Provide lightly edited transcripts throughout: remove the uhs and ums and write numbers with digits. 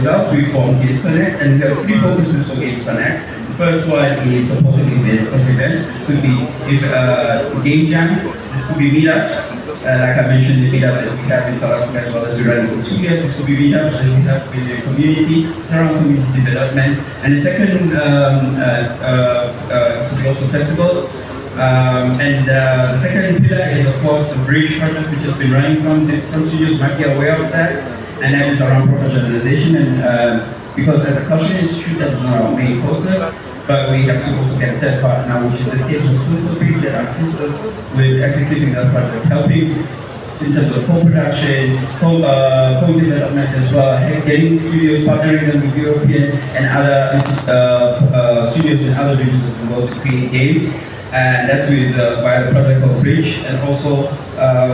ourselves, we formed GameSconnect, and we have three focuses for GameSconnect. The first one is supporting events. This could be game jams, this could be meetups. Like I mentioned, the meetup that we have in South Africa as well as we run for 2 years. This could be meetups that we have in the community, around community development. And the second could be also festivals. The second pillar is, of course, the Bridge project, which has been running. Some studios might be aware of that, and that is around professionalization. And because as a cultural institute, that is not our main focus, but we have to also get a third partner, which in this case was Food that assists us with executing that project, helping in terms of co-production, co-development as well, getting studios, partnering them with European and other studios in other regions of the world to create games. And that is via the project called Bridge. And also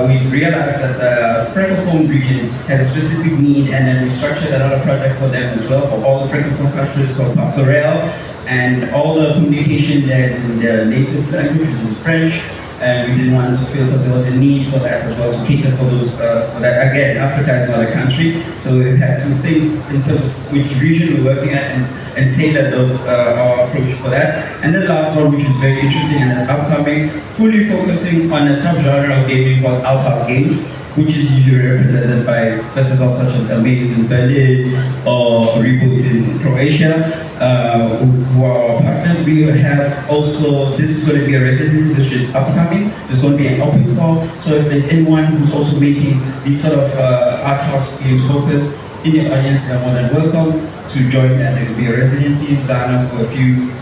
we realized that the Francophone region has a specific need, and then we structured another project for them as well, for all the Francophone countries called Passerelle. And all the communication there is in their native language, which is French. And we didn't want to feel, because there was a need for that as well, to cater for those, for that. Again, Africa is not a country, so we had to think in terms of which region we're working at and tailor our approach for that. And the last one, which is very interesting and is upcoming, fully focusing on a subgenre of gaming called Outhouse Games, which is usually represented by festivals such as Amaze in Berlin or Reboot in Croatia, who are our partners. We have also, this is going to be a residency which is upcoming. There's going to be an open call, so if there's anyone who's also making these sort of art house games focus in the audience, they're more than welcome to join that. There will be a residency in Ghana for a few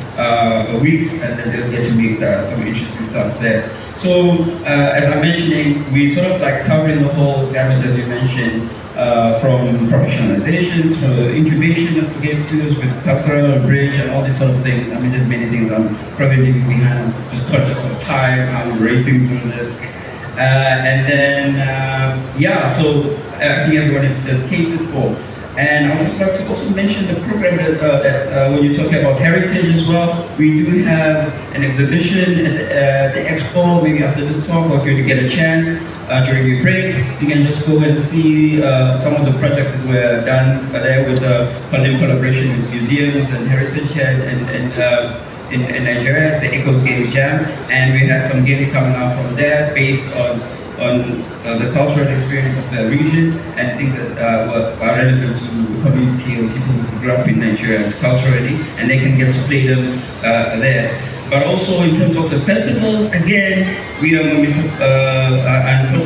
weeks, and then they'll get to make some interesting stuff there. So, as I'm mentioning, we sort of like covering the whole gamut, as you mentioned, from professionalizations, from incubation of game studios with Passerelle and Bridge and all these sort of things. I mean, there's many things I'm probably leaving behind. I'm just conscious of time. I'm racing through this. And then, so I think everyone is catered for. And I would just like to also mention the program that when you're talking about heritage as well, we do have an exhibition at the expo, maybe after this talk, or if you get a chance during your break, you can just go and see some of the projects that were done there with the funding collaboration with museums and heritage here in Nigeria, the Echoes Games Jam. And we had some games coming out from there based on the cultural experience of the region and things that are relevant to the community or people who grew up in Nigeria culturally, and they can get to play them there. But also in terms of the festivals, again, we are going to be,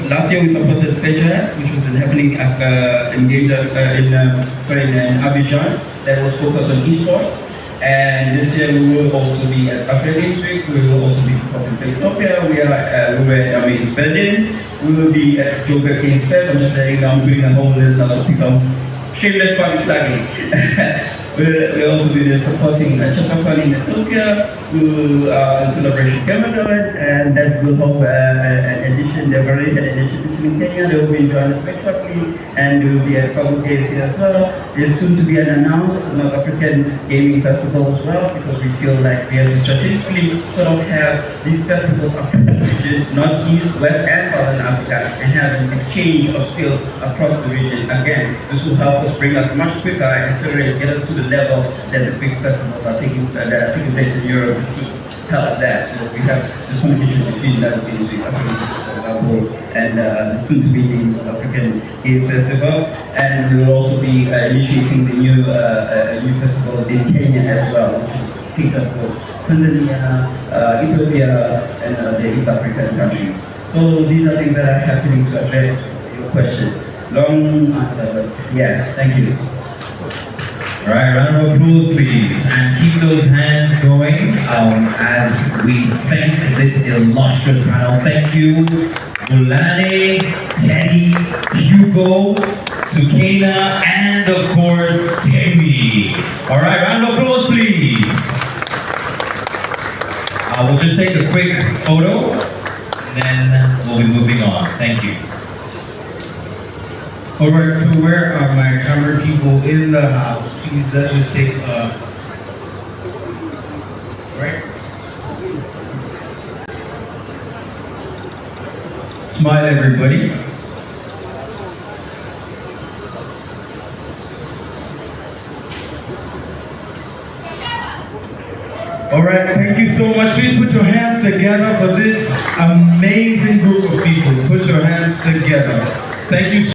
last year we supported FEJA, which was happening in Abidjan, that was focused on esports. And this year we will also be at Africa Games Week. We will also be supporting Playtopia. We were at Amaze Berlin. We will be at Joburg Games Fest. I'm just saying I'm putting a whole list now so people shameless public plugging. We'll also be supporting Chachapan in Ethiopia. We will in collaboration with Cameroon, and that will have an edition. They've already had an edition in Kenya. They will be in Johannesburg shortly, and we will be at Congo KC as well. There's soon to be an announced North African Gaming Festival as well, because we feel like we have to strategically sort of have these festivals across the region, Northeast, West, and Southern Africa, and have an exchange of skills across the region. Again, this will help us bring us much quicker and accelerate, get us to the level that the big festivals are taking place in Europe to help that. So we have this competition between that and the soon-to-be African Game Festival, and we will also be initiating the new festival in Kenya as well, which will cater for Tanzania, Ethiopia, and the East African countries. So these are things that are happening to address your question. Long answer, but yeah, thank you. All right, round of applause, please, and keep those hands going as we thank this illustrious panel. Thank you, Vulane, Teddy, Hugo, Sukaina, and of course, Temi. All right, round of applause, please. We'll just take a quick photo, and then we'll be moving on. Thank you. Alright, so where are my camera people in the house? Please, let's just take right? Smile, everybody. All right, thank you so much. Please put your hands together for this amazing group of people. Put your hands together. Thank you.